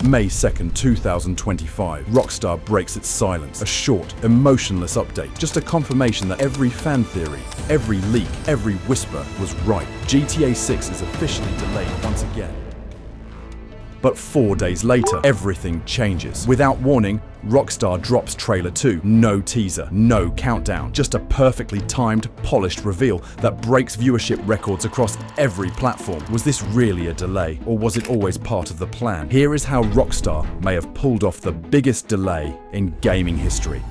May 2nd, 2025. Rockstar breaks its silence. A short, emotionless update. Just a confirmation that every fan theory, every leak, every whisper was right. GTA 6 is officially delayed once again. But 4 days later, everything changes. Without warning, Rockstar drops trailer 2. No teaser, no countdown, just a perfectly timed, polished reveal that breaks viewership records across every platform. Was this really a delay, or was it always part of the plan? Here is how Rockstar may have pulled off the biggest delay in gaming history.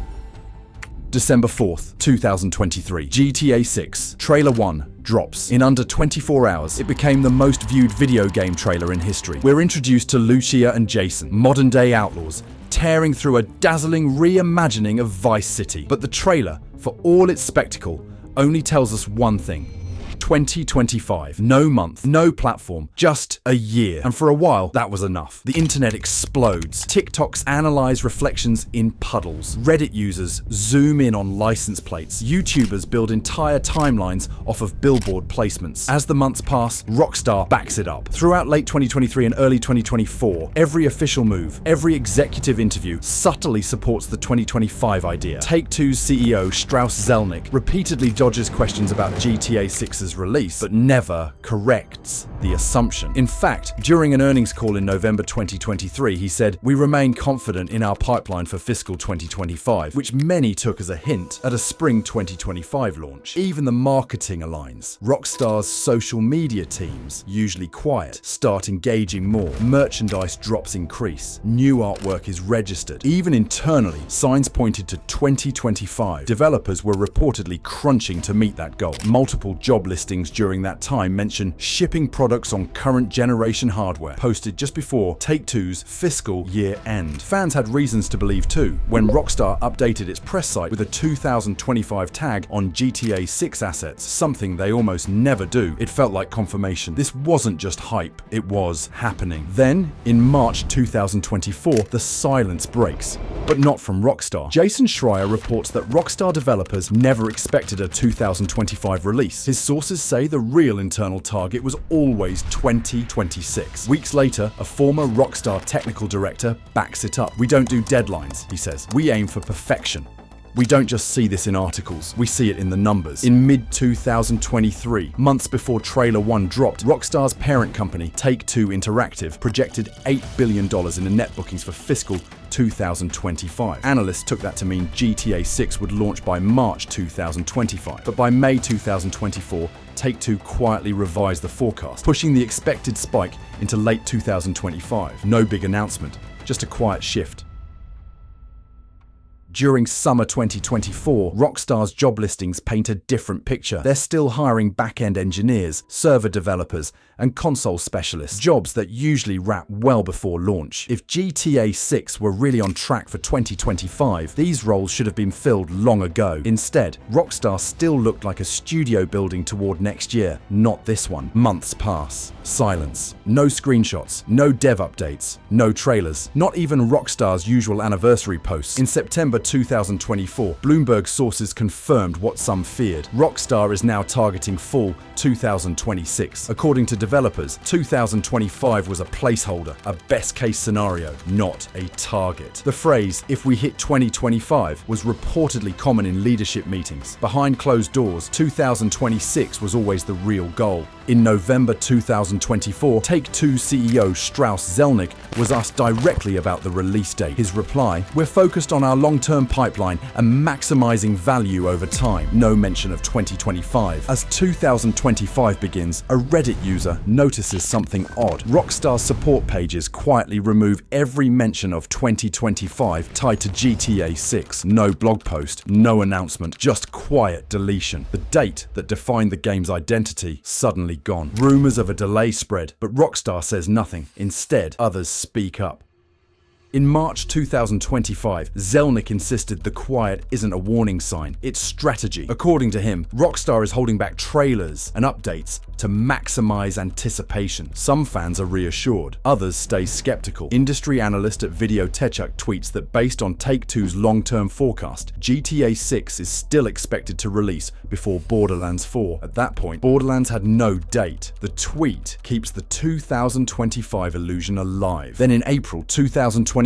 December 4th, 2023. GTA 6 Trailer 1 drops. In under 24 hours, it became the most viewed video game trailer in history. We're introduced to Lucia and Jason, modern-day outlaws, tearing through a dazzling reimagining of Vice City. But the trailer, for all its spectacle, only tells us one thing. 2025. No month, no platform, just a year. And for a while, that was enough. The internet explodes. TikToks analyze reflections in puddles. Reddit users zoom in on license plates. YouTubers build entire timelines off of billboard placements. As the months pass, Rockstar backs it up. Throughout late 2023 and early 2024, every official move, every executive interview subtly supports the 2025 idea. Take-Two's CEO, Strauss Zelnick, repeatedly dodges questions about GTA 6's release, but never corrects the assumption. In fact, during an earnings call in November 2023, he said, "We remain confident in our pipeline for fiscal 2025, which many took as a hint at a spring 2025 launch." Even the marketing aligns. Rockstar's social media teams, usually quiet, start engaging more. Merchandise drops increase. New artwork is registered. Even internally, signs pointed to 2025. Developers were reportedly crunching to meet that goal. Multiple job listings during that time mention shipping products on current generation hardware, posted just before Take-Two's fiscal year end. Fans had reasons to believe too. When Rockstar updated its press site with a 2025 tag on GTA 6 assets, something they almost never do, it felt like confirmation. This wasn't just hype, it was happening. Then, in March 2024, the silence breaks. But not from Rockstar. Jason Schreier reports that Rockstar developers never expected a 2025 release. His sources say the real internal target was always 2026. Weeks later, a former Rockstar technical director backs it up. "We don't do deadlines," he says. "We aim for perfection." We don't just see this in articles, we see it in the numbers. In mid-2023, months before Trailer 1 dropped, Rockstar's parent company, Take-Two Interactive, projected $8 billion in net bookings for fiscal 2025. Analysts took that to mean GTA 6 would launch by March 2025. But by May 2024, Take-Two quietly revised the forecast, pushing the expected spike into late 2025. No big announcement, just a quiet shift. During summer 2024, Rockstar's job listings paint a different picture. They're still hiring back-end engineers, server developers, and console specialists, jobs that usually wrap well before launch. If GTA 6 were really on track for 2025, these roles should have been filled long ago. Instead, Rockstar still looked like a studio building toward next year, not this one. Months pass. Silence. No screenshots, no dev updates, no trailers, not even Rockstar's usual anniversary posts. In September 2024, Bloomberg sources confirmed what some feared. Rockstar is now targeting fall 2026. According to developers, 2025 was a placeholder, a best-case scenario, not a target. The phrase, "if we hit 2025, was reportedly common in leadership meetings. Behind closed doors, 2026 was always the real goal. In November 2024, Take-Two CEO Strauss Zelnick was asked directly about the release date. His reply, "We're focused on our long-term pipeline and maximizing value over time." No mention of 2025. As 2025 begins, a Reddit user notices something odd. Rockstar's support pages quietly remove every mention of 2025 tied to GTA 6. No blog post, no announcement, just quiet deletion. The date that defined the game's identity suddenly gone. Rumors of a delay spread, but Rockstar says nothing. Instead, others speak up. In March 2025, Zelnick insisted the quiet isn't a warning sign, it's strategy. According to him, Rockstar is holding back trailers and updates to maximize anticipation. Some fans are reassured, others stay skeptical. Industry analyst at Video Techuk tweets that based on Take-Two's long-term forecast, GTA 6 is still expected to release before Borderlands 4. At that point, Borderlands had no date. The tweet keeps the 2025 illusion alive. Then in April 2025,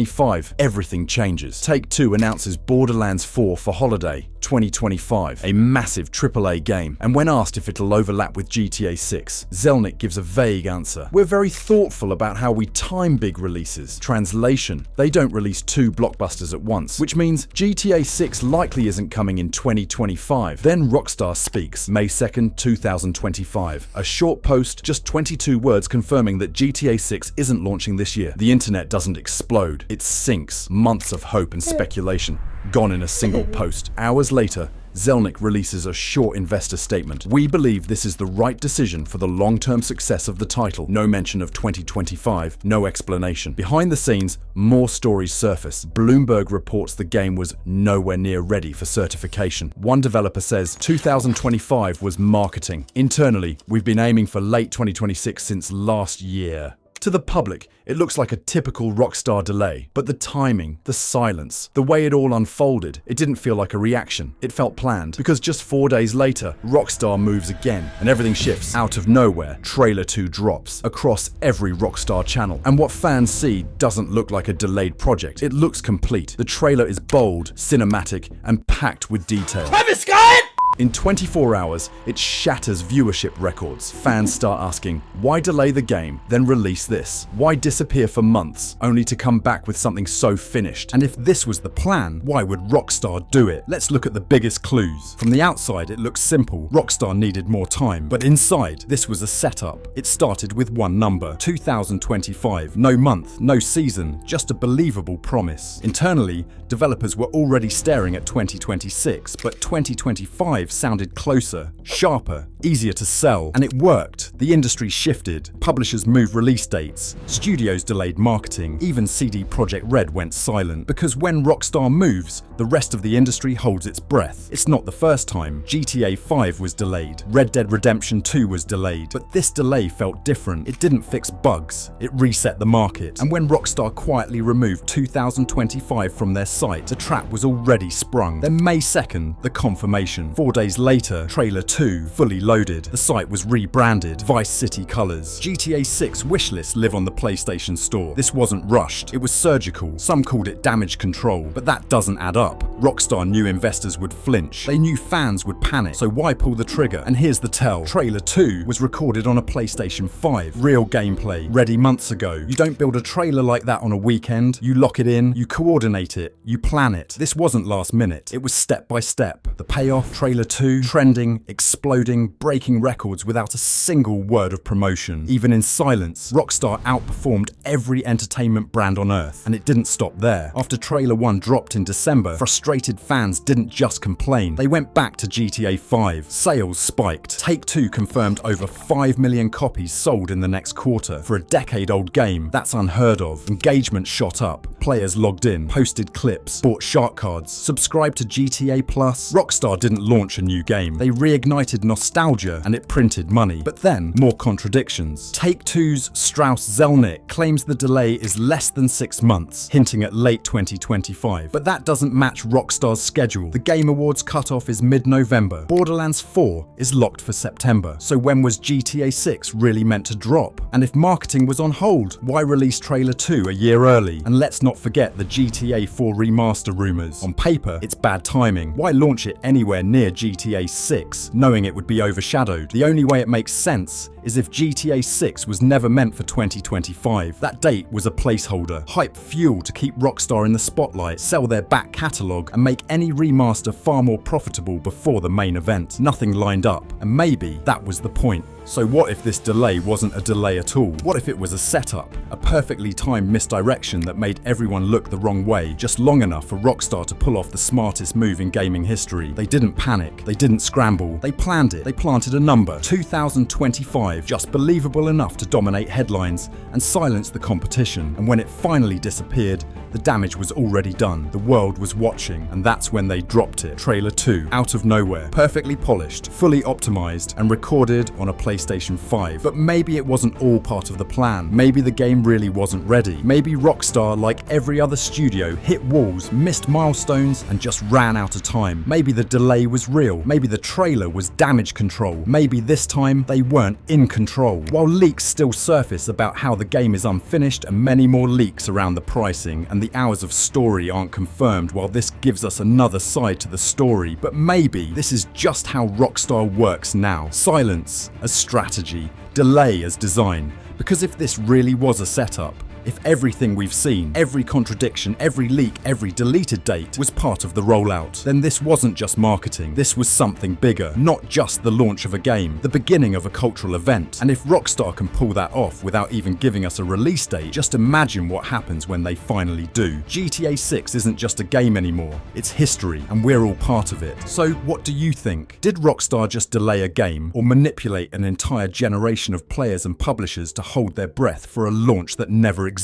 everything changes. Take-Two announces Borderlands 4 for holiday 2025, a massive AAA game, and when asked if it'll overlap with GTA 6, Zelnick gives a vague answer. We're very thoughtful about how we time big releases. Translation: they don't release two blockbusters at once, which means GTA 6 likely isn't coming in 2025. Then Rockstar speaks, May 2nd, 2025. A short post, just 22 words confirming that GTA 6 isn't launching this year. The internet doesn't explode, it sinks. Months of hope and speculation gone in a single post. Hours later, Zelnick releases a short investor statement. We believe this is the right decision for the long-term success of the title. No mention of 2025, no explanation. Behind the scenes, more stories surface. Bloomberg reports the game was nowhere near ready for certification. One developer says 2025 was marketing. Internally, we've been aiming for late 2026 since last year. To the public, it looks like a typical Rockstar delay, but the timing, the silence, the way it all unfolded, it didn't feel like a reaction. It felt planned, because just 4 days later, Rockstar moves again, and everything shifts. Out of nowhere, Trailer 2 drops across every Rockstar channel, and what fans see doesn't look like a delayed project. It looks complete. The trailer is bold, cinematic, and packed with detail. Travis Scott! In 24 hours, it shatters viewership records. Fans start asking, why delay the game, then release this? Why disappear for months, only to come back with something so finished? And if this was the plan, why would Rockstar do it? Let's look at the biggest clues. From the outside, it looks simple. Rockstar needed more time. But inside, this was a setup. It started with one number, 2025. No month, no season, just a believable promise. Internally, developers were already staring at 2026, but 2025 sounded closer, sharper, easier to sell, and it worked. The industry shifted, publishers moved release dates, studios delayed marketing, even CD Projekt Red went silent. Because when Rockstar moves, the rest of the industry holds its breath. It's not the first time. GTA 5 was delayed, Red Dead Redemption 2 was delayed, but this delay felt different. It didn't fix bugs, it reset the market. And when Rockstar quietly removed 2025 from their site, the trap was already sprung. Then May 2nd, the confirmation. 4 days later, Trailer 2, fully loaded. The site was rebranded, Vice City colors. GTA 6 wishlists live on the PlayStation Store. This wasn't rushed, it was surgical. Some called it damage control, but that doesn't add up. Rockstar knew investors would flinch. They knew fans would panic, so why pull the trigger? And here's the tell. Trailer 2 was recorded on a PlayStation 5. Real gameplay, ready months ago. You don't build a trailer like that on a weekend. You lock it in, you coordinate it, you plan it. This wasn't last minute, it was step by step. The payoff, Trailer 2, trending, exploding, breaking records without a single word of promotion. Even in silence, Rockstar outperformed every entertainment brand on Earth. And it didn't stop there. After Trailer 1 dropped in December, frustrated fans didn't just complain. They went back to GTA 5. Sales spiked. Take-Two confirmed over 5 million copies sold in the next quarter. For a decade-old game, that's unheard of. Engagement shot up. Players logged in, posted clips, bought shark cards, subscribed to GTA Plus. Rockstar didn't launch a new game. They reignited nostalgia and it printed money. But then, more contradictions. Take-Two's Strauss Zelnick claims the delay is less than 6 months, hinting at late 2025. But that doesn't match Rockstar's schedule. The Game Awards cutoff is mid-November. Borderlands 4 is locked for September. So when was GTA 6 really meant to drop? And if marketing was on hold, why release Trailer 2 a year early? And let's not forget the GTA 4 remaster rumors. On paper, it's bad timing. Why launch it anywhere near GTA 6, knowing it would be overshadowed? The only way it makes sense is if GTA 6 was never meant for 2025. That date was a placeholder, hype fuel to keep Rockstar in the spotlight, sell their back catalogue, and make any remaster far more profitable before the main event. Nothing lined up, and maybe that was the point. So what if this delay wasn't a delay at all? What if it was a setup, a perfectly timed misdirection that made everyone look the wrong way, just long enough for Rockstar to pull off the smartest move in gaming history? They didn't panic, they didn't scramble, they planned it, they planted a number, 2025, just believable enough to dominate headlines and silence the competition. And when it finally disappeared, The damage was already done, the world was watching, and that's when they dropped it. Trailer 2, out of nowhere, perfectly polished, fully optimized, and recorded on a PlayStation 5. But maybe it wasn't all part of the plan. Maybe the game really wasn't ready. Maybe Rockstar, like every other studio, hit walls, missed milestones, and just ran out of time. Maybe the delay was real. Maybe the trailer was damage control. Maybe this time they weren't in control. While leaks still surface about how the game is unfinished, and many more leaks around the pricing and the hours of story aren't confirmed, while this gives us another side to the story. But maybe this is just how Rockstar works now. Silence as strategy, delay as design. Because if this really was a setup, if everything we've seen, every contradiction, every leak, every deleted date was part of the rollout, then this wasn't just marketing, this was something bigger, not just the launch of a game, the beginning of a cultural event. And if Rockstar can pull that off without even giving us a release date, just imagine what happens when they finally do. GTA 6 isn't just a game anymore, it's history, and we're all part of it. So what do you think? Did Rockstar just delay a game, or manipulate an entire generation of players and publishers to hold their breath for a launch that never existed?